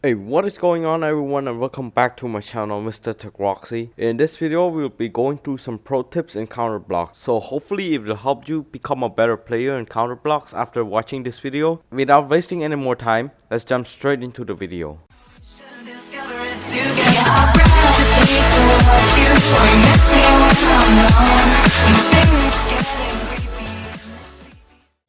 Hey, what is going on everyone, and welcome back to my channel, Mr. Teroxi. In this video, we'll be going through some pro tips in CounterBlox. So hopefully it will help you become a better player in CounterBlox after watching this video. Without wasting any more time, let's jump straight into the video.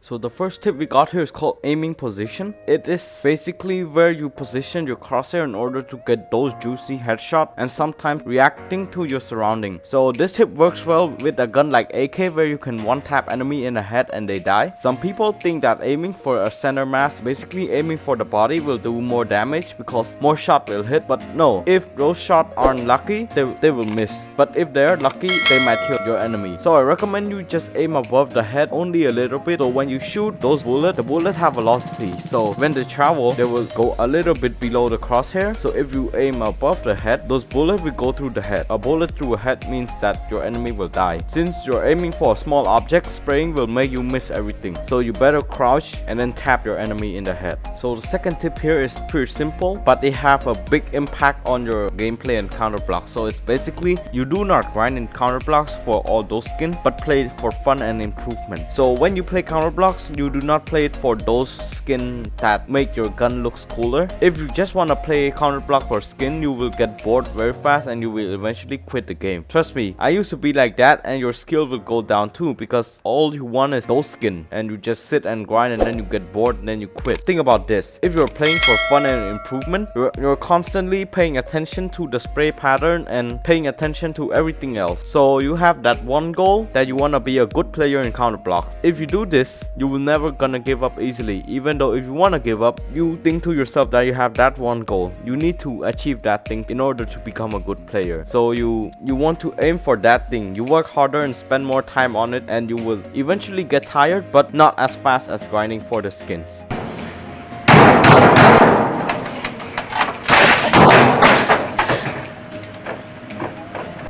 So the first tip we got here is called aiming position. It is basically where you position your crosshair in order to get those juicy headshots and sometimes reacting to your surrounding. So this tip works well with a gun like AK where you can one tap enemy in the head and they die. Some people think that aiming for a center mass, basically aiming for the body, will do more damage because more shot will hit, but no, if those shots aren't lucky, they will miss. But if they're lucky, they might kill your enemy. So I recommend you just aim above the head only a little bit, so when you shoot those bullets, the bullets have velocity, so when they travel they will go a little bit below the crosshair. So if you aim above the head, those bullets will go through the head. A bullet through a head means that your enemy will die. Since you're aiming for a small object, spraying will make you miss everything, so you better crouch and then tap your enemy in the head. So the second tip here is pretty simple, but it have a big impact on your gameplay in CounterBlox. So it's basically you do not grind in CounterBlox for all those skins, but play it for fun and improvement. So when you play CounterBlox, you do not play it for those skins that make your gun looks cooler. If you just want to play CounterBlox for skin, you will get bored very fast and you will eventually quit the game. Trust me, I used to be like that, and your skill will go down too because all you want is those skins and you just sit and grind and then you get bored and then you quit. Think about this: if you're playing for fun and improvement, you're constantly paying attention to the spray pattern and paying attention to everything else. So you have that one goal that you want to be a good player in CounterBlox. If you do this, you will never gonna give up easily. Even though if you want to give up, you think to yourself that you have that one goal. You need to achieve that thing in order to become a good player. So you want to aim for that thing. You work harder and spend more time on it, and you will eventually get tired, but not as fast as grinding for the skins.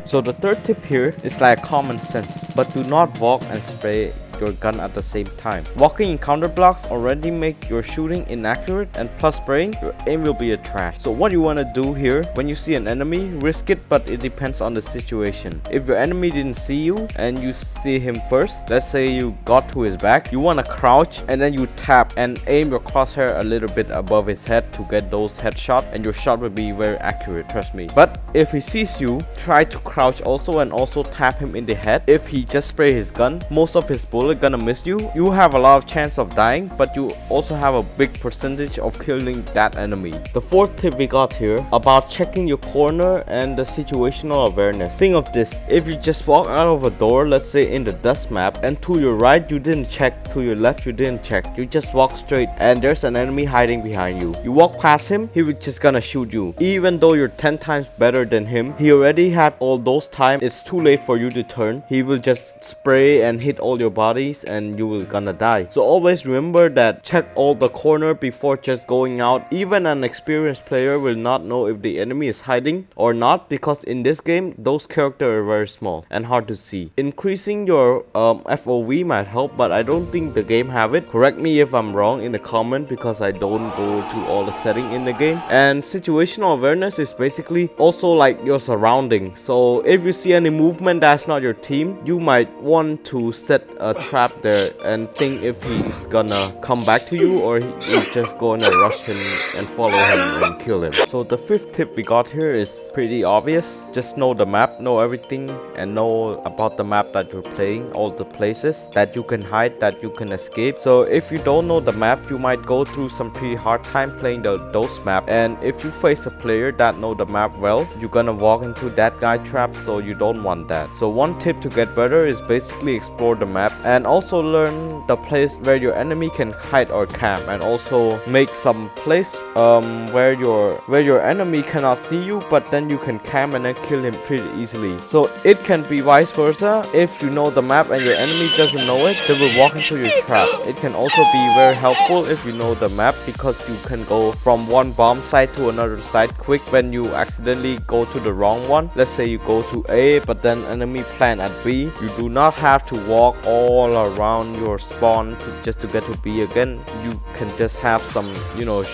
So the third tip here is like common sense, but do not walk and spray your gun at the same time. Walking in CounterBlox already make your shooting inaccurate, and plus spraying, your aim will be a trash. So what you want to do here, when you see an enemy, risk it, but it depends on the situation. If your enemy didn't see you and you see him first, let's say you got to his back, you want to crouch and then you tap and aim your crosshair a little bit above his head to get those headshots, and your shot will be very accurate, trust me. But if he sees you, try to crouch also and also tap him in the head. If he just spray his gun, most of his bullets gonna miss you. You have a lot of chance of dying, but you also have a big percentage of killing that enemy. The fourth tip we got here about checking your corner and the situational awareness. Think of this: if you just walk out of a door, let's say in the dust map, and to your right you didn't check, to your left you didn't check, you just walk straight and there's an enemy hiding behind you. You walk past him, he was just gonna shoot you. Even though you're 10 times better than him, he already had all those time. It's too late for you to turn. He will just spray and hit all your body and you will gonna die. So always remember that, check all the corner before just going out. Even an experienced player will not know if the enemy is hiding or not, because in this game those characters are very small and hard to see. Increasing your FOV might help, but I don't think the game have it. Correct me if I'm wrong in the comment, because I don't go to all the settings in the game. And situational awareness is basically also like your surrounding. So if you see any movement that's not your team, you might want to set a trap there and think if he's gonna come back to you or he's just gonna rush him and follow him and kill him. So the fifth tip we got here is pretty obvious. Just know the map, know everything, and know about the map that you're playing, all the places that you can hide, that you can escape. So if you don't know the map, you might go through some pretty hard time playing those maps, and if you face a player that know the map well, you're gonna walk into that guy trap, so you don't want that. So one tip to get better is basically explore the map and also learn the place where your enemy can hide or camp, and also make some place where your enemy cannot see you, but then you can camp and then kill him pretty easily. So it can be vice versa. If you know the map and your enemy doesn't know it, they will walk into your trap. It can also be very helpful if you know the map, because you can go from one bomb site to another site quick when you accidentally go to the wrong one. Let's say you go to A but then enemy plant at B, you do not have to walk all all around your spawn just to get to B again, you can just have some,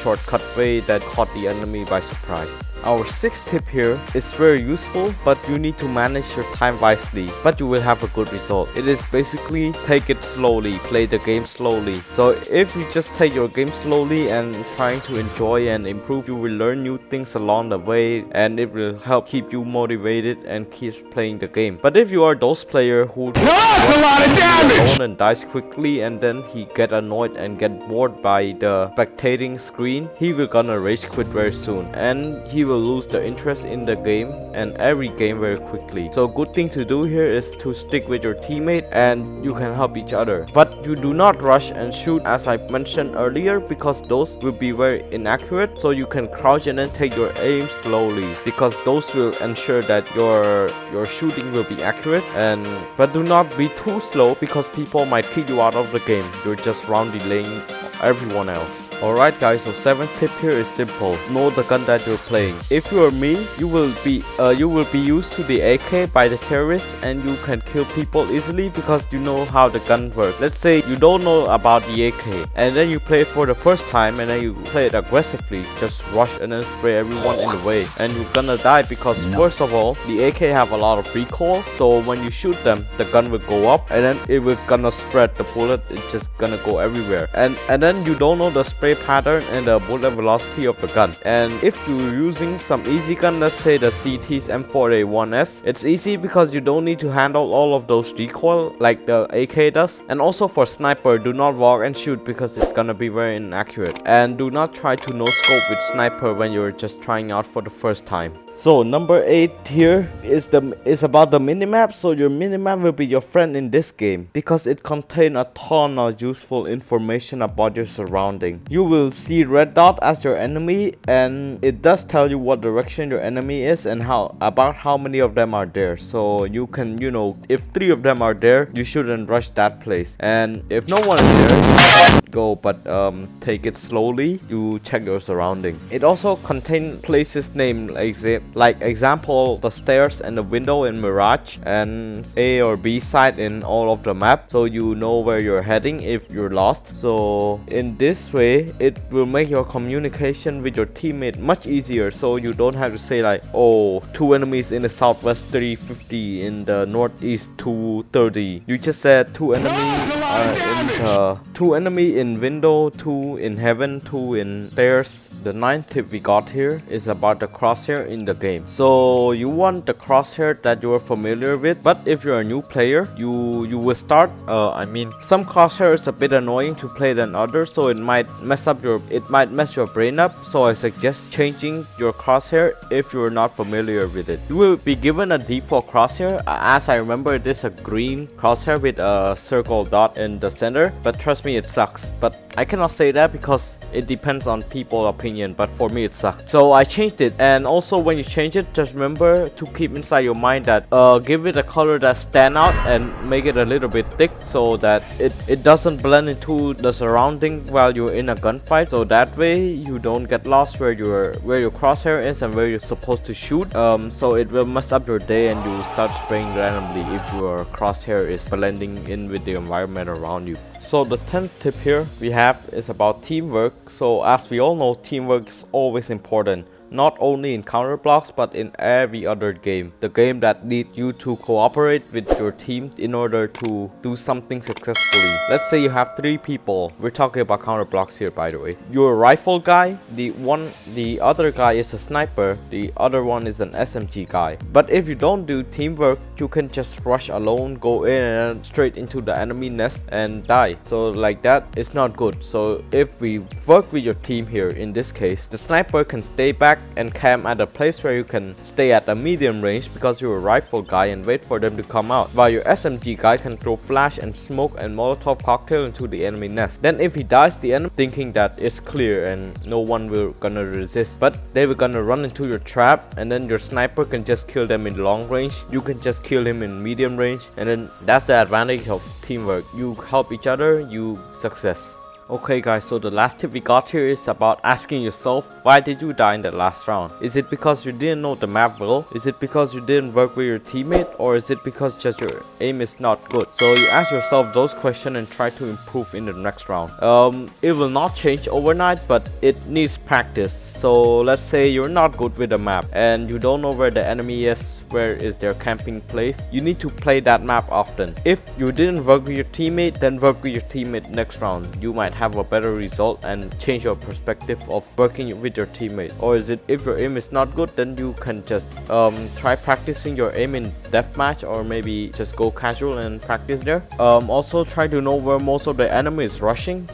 shortcut way that caught the enemy by surprise. Our sixth tip here is very useful, but you need to manage your time wisely, but you will have a good result. It is basically take it slowly, play the game slowly. So if you just take your game slowly and trying to enjoy and improve, you will learn new things along the way, and it will help keep you motivated and keep playing the game. But if you are those player who that's a lot of damage and dies quickly, and then he get annoyed and get bored by the spectating screen, he will gonna rage quit very soon, and he will lose the interest in the game and every game very quickly. So good thing to do here is to stick with your teammate and you can help each other. But you do not rush and shoot as I mentioned earlier, because those will be very inaccurate. So you can crouch and then take your aim slowly, because those will ensure that your shooting will be accurate. But do not be too slow, because people might kick you out of the game. You're just round delaying everyone else. Alright guys, so 7th tip here is simple. Know the gun that you're playing. If you are me, you will be used to the AK by the terrorists, and you can kill people easily because you know how the gun works. Let's say you don't know about the AK, and then you play it for the first time, and then you play it aggressively, just rush and then spray everyone in the way, and you're gonna die because first of all, the AK have a lot of recoil, so when you shoot them, the gun will go up, and then it will gonna spread the bullet. It's just gonna go everywhere, and then you don't know the spray pattern and the bullet velocity of the gun. And if you're using some easy gun, let's say the CT's M4A1S, it's easy because you don't need to handle all of those recoil like the AK does. And also for sniper, do not walk and shoot because it's gonna be very inaccurate, and do not try to no scope with sniper when you're just trying out for the first time. So number 8 here is about the minimap. So your minimap will be your friend in this game because it contains a ton of useful information about your surrounding. You will see red dot as your enemy, and it does tell you what direction your enemy is and about how many of them are there. So you can, if 3 of them are there, you shouldn't rush that place, and if no one is there, you can go, but take it slowly. You check your surrounding. It also contains places named like example the stairs and the window in Mirage, and A or B side in all of the map, so you know where you're heading if you're lost. So in this way, it will make your communication with your teammate much easier, so you don't have to say like, oh, 2 enemies in the southwest 350, in the northeast 230. You just said 2 enemies are 2 enemy in window, 2 in heaven, 2 in stairs. The 9th tip we got here is about the crosshair in the game. So you want the crosshair that you are familiar with, but if you're a new player, you will start some crosshair is a bit annoying to play than others, so it might mess your brain up. So I suggest changing your crosshair if you're not familiar with it. You will be given a default crosshair. As I remember, it is a green crosshair with a circle dot in the center, but trust me, it sucks. But I cannot say that because it depends on people's opinion, but for me it sucks. So I changed it, and also when you change it, just remember to keep inside your mind that give it a color that stand out and make it a little bit thick, so that it doesn't blend into the surrounding while you're in a gunfight. So that way you don't get lost where your crosshair is and where you're supposed to shoot. So it will mess up your day and you start spraying randomly if your crosshair is blending in with the environment around you. So the 10th tip here we have is about teamwork. So as we all know, teamwork is always important. Not only in CounterBlox but in every other game. The game that needs you to cooperate with your team in order to do something successfully. Let's say you have 3 people. We're talking about CounterBlox here, by the way. You're a rifle guy, the other guy is a sniper, the other one is an SMG guy. But if you don't do teamwork, you can just rush alone, go in and straight into the enemy nest and die. So like that, it's not good. So if we work with your team here, in this case, the sniper can stay back and camp at a place where you can stay at a medium range because you're a rifle guy and wait for them to come out, while your SMG guy can throw flash and smoke and Molotov cocktail into the enemy nest. Then if he dies, the enemy thinking that it's clear and no one will gonna resist, but they will gonna run into your trap, and then your sniper can just kill them in long range. You can just kill him in medium range, and then that's the advantage of teamwork. You help each other, you success. Okay guys, so the last tip we got here is about asking yourself, why did you die in the last round? Is it because you didn't know the map well? Is it because you didn't work with your teammate? Or is it because just your aim is not good? So you ask yourself those questions and try to improve in the next round. It will not change overnight, but it needs practice. So let's say you're not good with the map and you don't know where the enemy is, where is their camping place. You need to play that map often. If you didn't work with your teammate, then work with your teammate next round. You might have a better result and change your perspective of working with your teammate. Or is it if your aim is not good, then you can just try practicing your aim in deathmatch, or maybe just go casual and practice there. Also try to know where most of the enemy is rushing,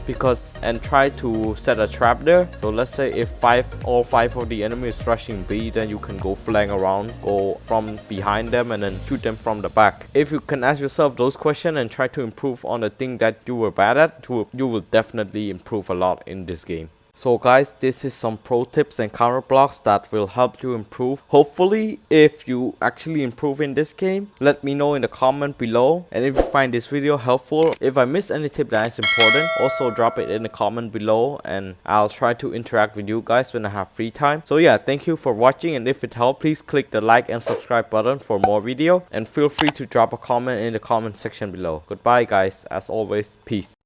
and try to set a trap there. So let's say if all five of the enemy is rushing B, then you can go flank around, go from behind them and then shoot them from the back. If you can ask yourself those questions and try to improve on the thing that you were bad at, you will definitely improve a lot in this game. So guys, this is some pro tips and counter blocks that will help you improve. Hopefully, if you actually improve in this game, let me know in the comment below. And if you find this video helpful, if I missed any tip that is important, also drop it in the comment below and I'll try to interact with you guys when I have free time. So yeah, thank you for watching, and if it helped, please click the like and subscribe button for more video, and feel free to drop a comment in the comment section below. Goodbye guys, as always, peace.